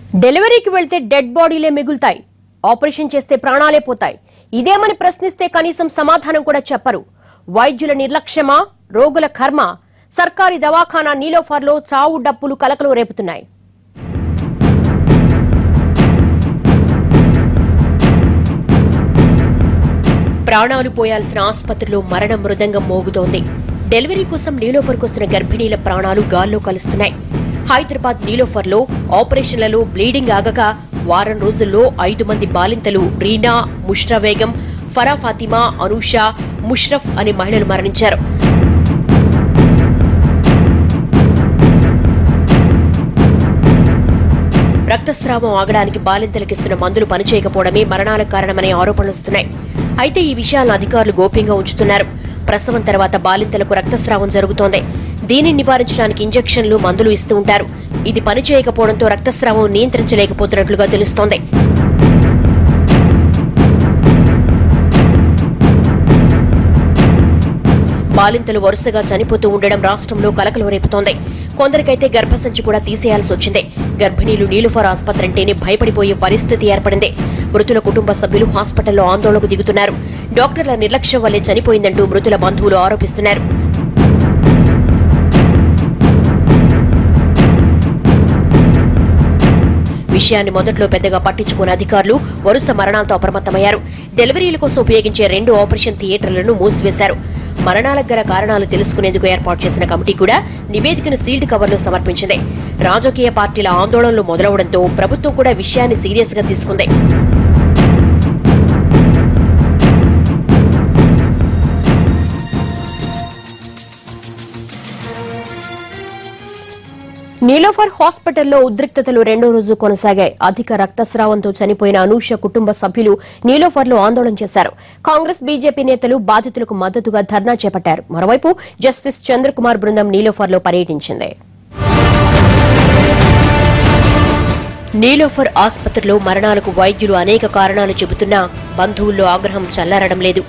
డెలివరీకి వెళ్తే డెడ్ బాడీలే మిగులుతాయి, ఆపరేషన్ చేస్తే ప్రాణాలే పోతాయి. ఇదేమని ప్రశ్నిస్తే కనీసం సమాధానం కూడా చెప్పరు. వైద్యుల నిర్లక్ష్యమా, రోగుల కర్మ? సర్కారీ దవాఖానా నీలోఫర్లో చావు డప్పులు కలకలు రేపుతున్నాయి. ప్రాణాలు పోయాల్సిన ఆసుపత్రిలో మరణ మృదంగం మోగుతోంది. డెలివరీ కోసం నీలోఫర్కు వస్తున్న గర్భిణీల ప్రాణాలు గాల్లో కలుస్తున్నాయి. హైదరాబాద్ నీలోఫర్లో ఆపరేషన్లలో బ్లీడింగ్ ఆగక వారం రోజుల్లో 5 మంది బాలింతలు రీనా, ముష్రా బేగం, ఫరా ఫాతిమా, అనూష, ముష్రఫ్ అనే మహిళలు మరణించారు. రక్తస్రావం ఆగడానికి బాలింతలకిస్తున్న మందులు పనిచేయకపోవడమే మరణాలకు కారణమనే ఆరోపణలు వస్తున్నాయి. అయితే ఈ విషయాలను అధికారులు గోప్యంగా ఉంచుతున్నారు. ప్రసవం తర్వాత బాలింతలకు రక్తస్రావం జరుగుతోంది. దీనిని నివారించడానికి ఇంజెక్షన్లు, మందులు ఇస్తూ ఉంటారు. ఇది పనిచేయకపోవడంతో రక్తస్రావం నియంత్రించలేకపోతున్నట్లుగా తెలుస్తోంది. బాలింతలు వరుసగా చనిపోతూ ఉండడం రాష్ట్రంలో కలకలం రేపుతోంది. కొందరికైతే గర్భసంచి కూడా తీసేయాల్సి వచ్చింది. గర్భిణీలు నీలోఫర్ ఆసుపత్రి అంటేనే భయపడిపోయే పరిస్థితి ఏర్పడింది. మృతుల కుటుంబ సభ్యులు హాస్పిటల్లో ఆందోళనకు దిగుతున్నారు. డాక్టర్ల నిర్లక్ష్యం వల్లే చనిపోయిందంటూ మృతుల బంధువులు ఆరోపిస్తున్నారు. విషయాన్ని మొదట్లో పెద్దగా పట్టించుకున్న అధికారులు వరుస మరణాలతో అప్రమత్తమయ్యారు. డెలివరీల కోసం ఉపయోగించే 2 ఆపరేషన్ థియేటర్లను మూసివేశారు. మరణాలకు గల కారణాలు తెలుసుకునేందుకు ఏర్పాటు చేసిన కమిటీ కూడా నివేదికను సీల్డ్ కవర్లో సమర్పించింది. రాజకీయ పార్టీల ఆందోళనలు మొదలవడంతో ప్రభుత్వం కూడా విషయాన్ని సీరియస్ గా తీసుకుంది. నీలోఫర్ హాస్పిటల్లో ఉద్రిక్తతలు 2వ రోజు కొనసాగాయి. అధిక రక్తస్రావంతో చనిపోయిన అనూష కుటుంబ సభ్యులు నీలోఫర్లో ఆందోళన చేశారు. కాంగ్రెస్, బీజేపీ నేతలు బాధితులకు మద్దతుగా ధర్నా చేపట్టారు. మరోవైపు జస్టిస్ చంద్రకుమార్ బృందం నీలోఫర్లో పర్యటించింది. నీలోఫర్ ఆసుపత్రిలో మరణాలకు వైద్యులు అనేక కారణాలు చెబుతున్నా బంధువుల్లో ఆగ్రహం చల్లారడం లేదు.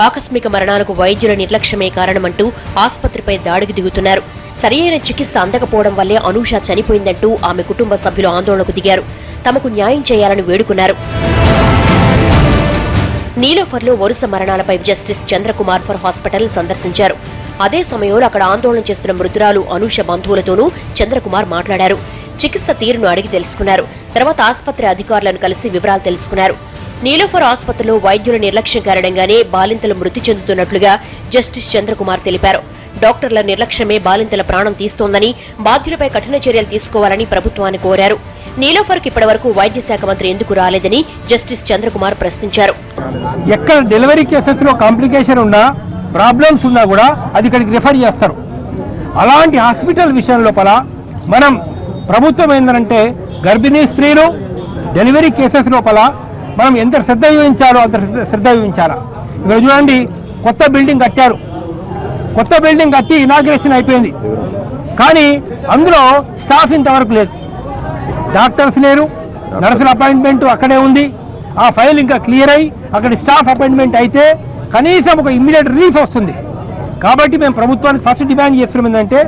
ఆకస్మిక మరణాలకు వైద్యుల నిర్లక్ష్యమే కారణమంటూ ఆసుపత్రిపై దాడికి దిగుతున్నారు. సరియైన చికిత్స అందకపోవడం వల్లే అనూష చనిపోయిందంటూ ఆమె కుటుంబ సభ్యులు ఆందోళనకు దిగారు. తమకు న్యాయం చేయాలని వేడుకున్నారు. నీలోఫర్లో వరుస మరణాలపై జస్టిస్ చంద్రకుమార్ ఫర్ హాస్పిటల్ సందర్శించారు. అదే సమయంలో అక్కడ ఆందోళన చేస్తున్న మృతురాలు అనూష బంధువులతోనూ చంద్రకుమార్ మాట్లాడారు. చికిత్స తీరును అడిగి తెలుసుకున్నారు. తర్వాత ఆసుపత్రి అధికారులను కలిసి వివరాలు తెలుసుకున్నారు. నీలోఫర్ ఆసుపత్రిలో వైద్యుల నిర్లక్ష్యం కారణంగానే బాలింతలు మృతి చెందుతున్నట్లుగా జస్టిస్ చంద్రకుమార్ తెలిపారు. డాక్టర్ల నిర్లక్ష్యమే బాలింతల ప్రాణం తీస్తోందని, బాధ్యులపై కఠిన చర్యలు తీసుకోవాలని ప్రభుత్వాన్ని కోరారు. నీలోఫర్కు ఇప్పటివరకు వైద్య శాఖ మంత్రి ఎందుకు రాలేదని జస్టిస్ చంద్రకుమార్ ప్రశ్నించారు. ఎక్కడ డెలివరీ కేసెస్ లో కాంప్లికేషన్ ఉన్నా, ప్రాబ్లమ్స్ ఉన్నా కూడా అది ఇక్కడికి రిఫర్ చేస్తారు. అలాంటి హాస్పిటల్ విషయం లోపల మనం ప్రభుత్వం ఏంటంటే గర్భిణీ స్త్రీలు డెలివరీ కేసెస్ లోపల మనం ఎంత శ్రద్ధ వహించాలో అంత శ్రద్ధ వహించాలా. ఇక్కడ చూడండి, కొత్త బిల్డింగ్ కట్టారు. కొత్త బిల్డింగ్ కట్టి ఇనాగ్రేషన్ అయిపోయింది. కానీ అందులో స్టాఫ్ ఇంతవరకు లేదు. డాక్టర్స్ లేరు, నర్సుల అపాయింట్మెంట్ అక్కడే ఉంది. ఆ ఫైల్ ఇంకా క్లియర్ అయ్యి అక్కడ స్టాఫ్ అపాయింట్మెంట్ అయితే కనీసం ఒక ఇమ్మీడియట్ రిలీఫ్ వస్తుంది. కాబట్టి మేము ప్రభుత్వానికి ఫస్ట్ డిమాండ్ చేస్తున్నాం ఏంటంటే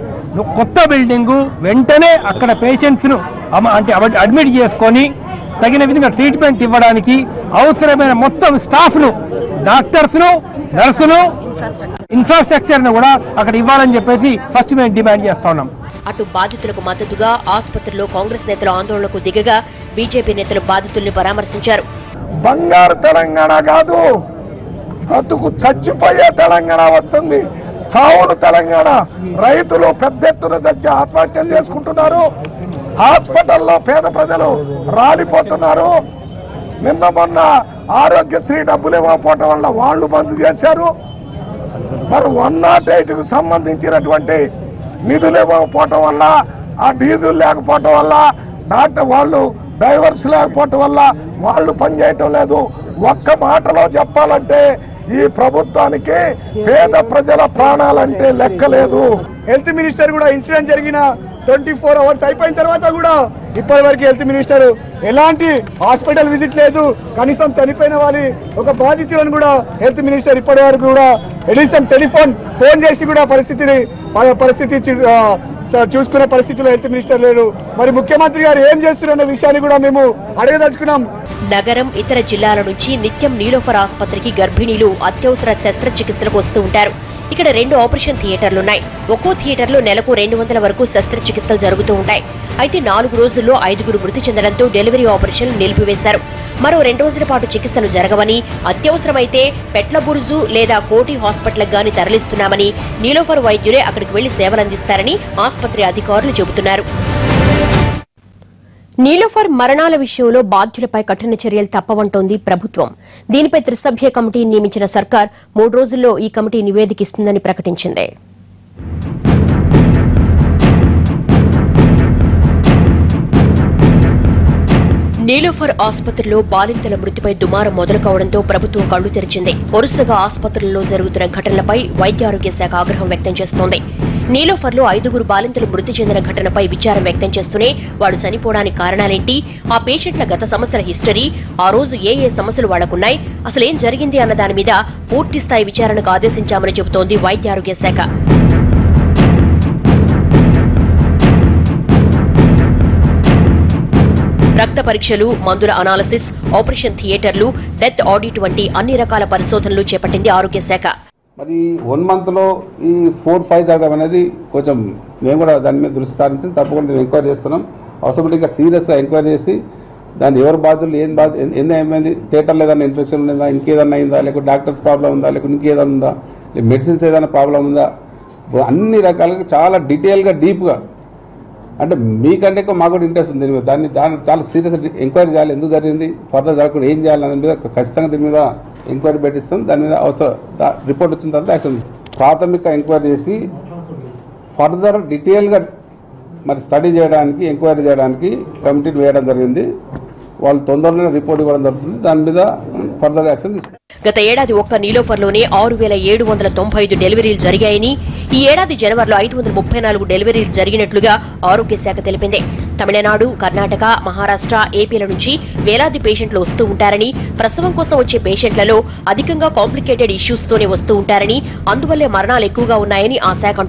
కొత్త బిల్డింగు వెంటనే అక్కడ పేషెంట్స్ను అంటే అడ్మిట్ చేసుకొని తగిన విధంగా ట్రీట్మెంట్ ఇవ్వడానికి అవసరమైన మొత్తం స్టాఫ్ను, డాక్టర్స్ను, నర్సును, ఇన్ఫ్రాస్ట్రక్చర్ను కూడా అక్కడ ఇవ్వాలని చెప్పేసి ఫస్ట్ మేము డిమాండ్ చేస్తా ఉన్నాం. అటు బాధితులకు మద్దతుగా ఆసుపత్రిలో కాంగ్రెస్ నేతలు ఆందోళనకు దిగగా బీజేపీ నేతలు బాధితుల్ని పరామర్శించారు. బంగారు తెలంగాణ కాదు, బతుకు చచ్చిపోయే తెలంగాణ వస్తుంది. చావుడు తెలంగాణ. రైతులు పెద్ద ఎత్తున తెచ్చి ఆత్మహత్యలు చేసుకుంటున్నారు. హాస్పిటల్లో పేద ప్రజలు రాలిపోతున్నారు. నిన్న మొన్న ఆరోగ్యశ్రీ డబ్బులు ఇవ్వకపోవటం వల్ల వాళ్ళు బంద్ చేశారు. మరి 108కు సంబంధించినటువంటి నిధులు ఇవ్వకపోవటం వల్ల, ఆ డీజిల్ లేకపోవటం వల్ల, డాక్టర్ వాళ్ళు డ్రైవర్స్ లేకపోవటం వల్ల వాళ్ళు పనిచేయటం లేదు. ఒక్క మాటలో చెప్పాలంటే ఈ ప్రభుత్వానికి పేద ప్రజల ప్రాణాలంటే లెక్కలేదు. హెల్త్ మినిస్టర్ కూడా ఇన్సిడెంట్ జరిగిన 24 అవర్స్ అయిపోయిన తర్వాత కూడా ఇప్పటి వరకు హెల్త్ మినిస్టర్ ఎలాంటి హాస్పిటల్ విజిట్ లేదు. కనీసం చనిపోయిన వారి ఒక బాధితులను కూడా హెల్త్ మినిస్టర్ ఇప్పటి వరకు కూడా ఎడిషన్ ఫోన్ చేసి కూడా పరిస్థితి చూసుకునే పరిస్థితిలో హెల్త్ మినిస్టర్ లేరు. మరి ముఖ్యమంత్రి గారు ఏం చేస్తున్నారన్న విషయాన్ని కూడా మేము అడగదలుచుకున్నాం. నగరం ఇతర జిల్లాల నుంచి నిత్యం నీలోఫర్ ఆసుపత్రికి గర్భిణీలు అత్యవసర శస్త్రచికిత్సలకు వస్తూ ఉంటారు. ఇక్కడ 2 ఆపరేషన్ థియేటర్లున్నాయి. ఒక్కో థియేటర్లో నెలకు 200 వరకు శస్త్రచికిత్సలు జరుగుతూ ఉంటాయి. అయితే 4 రోజుల్లో 5 మృతి చెందడంతో డెలివరీ ఆపరేషన్లు నిలిపివేశారు. మరో 2 రోజుల పాటు చికిత్సలు జరగవని, అత్యవసరమైతే పెట్లబురుజు లేదా కోటి హాస్పిటల్కి గాని తరలిస్తున్నామని, నీలోఫర్ వైద్యులే అక్కడికి వెళ్లి సేవలందిస్తారని ఆసుపత్రి అధికారులు చెబుతున్నారు. నీలోఫర్ మరణాల విషయంలో బాధ్యులపై కఠిన చర్యలు తప్పవంటోంది ప్రభుత్వం. దీనిపై త్రిసభ్య కమిటీని నియమించిన సర్కార్ 3 రోజుల్లో ఈ కమిటీ నివేదిక ఇస్తుందని ప్రకటించింది. నీలోఫర్ ఆసుపత్రిలో బాలింతల మృతిపై దుమారం మొదలు కావడంతో ప్రభుత్వం కళ్లు తెరిచింది. వరుసగా ఆసుపత్రుల్లో జరుగుతున్న ఘటనలపై వైద్యారోగ్య శాఖ ఆగ్రహం వ్యక్తం చేస్తోంది. నీలోఫర్లో 5 బాలింతలు మృతి చెందిన ఘటనపై విచారం వ్యక్తం చేస్తూనే వాడు చనిపోవడానికి కారణాలేంటి, ఆ పేషెంట్ల గత సమస్యల హిస్టరీ, ఆ రోజు ఏ సమస్యలు వాళ్లకున్నాయి, అసలేం జరిగింది అన్న దాని మీద పూర్తిస్థాయి విచారణకు ఆదేశించామని చెబుతోంది వైద్యారోగ్య శాఖ. రక్త పరీక్షలు, మందుల అనాలిసిస్, ఆపరేషన్ థియేటర్లు, డెత్ ఆడిట్ వంటి అన్ని రకాల పరిశోధనలు చేపట్టింది ఆరోగ్య శాఖ. మరి 1 month లో ఈ 4-5 జరగడం అనేది కొంచెం మేము కూడా దాని మీద దృష్టి సారించి తప్పకుండా ఎంక్వైరీ చేస్తున్నాం. అవసరమైతే సీరియస్గా ఎంక్వైరీ చేసి దాన్ని ఎవరు బాధ్యులు, ఏమైంది, థియేటర్లో ఏదైనా ఇన్ఫెక్షన్ ఉందా, ఇంకేదన్నా అయిందా, లేకపోతే డాక్టర్స్ ప్రాబ్లం ఉందా, లేకపోతే ఇంకేదైనా ఉందా, మెడిసిన్స్ ఏదైనా ప్రాబ్లం ఉందా, అన్ని రకాలుగా చాలా డీటెయిల్గా డీప్గా, అంటే మీకంటే మాకు కూడా ఇంట్రెస్ట్ ఉంది దీని మీద, దాన్ని చాలా సీరియస్ ఎంక్వైరీ చేయాలి, ఎందుకు జరిగింది, ఫర్దర్ జరగకుండా ఏం చేయాలి దాని మీద ఖచ్చితంగా దీని మీద ఎంక్వైరీ పెట్టిస్తాం. దాని మీద అవసరం రిపోర్ట్ వచ్చిన తర్వాత యాక్షన్ ప్రాథమిక ఎంక్వైరీ చేసి ఫర్దర్ డీటెయిల్గా మరి స్టడీ చేయడానికి, ఎంక్వైరీ చేయడానికి కమిటీని వేయడం జరిగింది. వాళ్ళు తొందరలోనే రిపోర్ట్ ఇవ్వడం జరుగుతుంది. దాని మీద ఫర్దర్ యాక్షన్ తీసుకుంటారు. గత ఏడాది ఒక్క నీలోఫర్లోనే 6,795 డెలివరీలు జరిగాయని, ఈ ఏడాది జనవరిలో 534 డెలివరీలు జరిగినట్లుగా ఆరోగ్య శాఖ తెలిపింది. తమిళనాడు, కర్ణాటక, మహారాష్ట్ర, ఏపీల నుంచి వేలాది పేషెంట్లు వస్తూ ఉంటారని, ప్రసవం కోసం వచ్చే పేషెంట్లలో అధికంగా కాంప్లికేటెడ్ ఇష్యూస్తోనే వస్తూ ఉంటారని, అందువల్లే మరణాలు ఎక్కువగా ఉన్నాయని ఆ శాఖ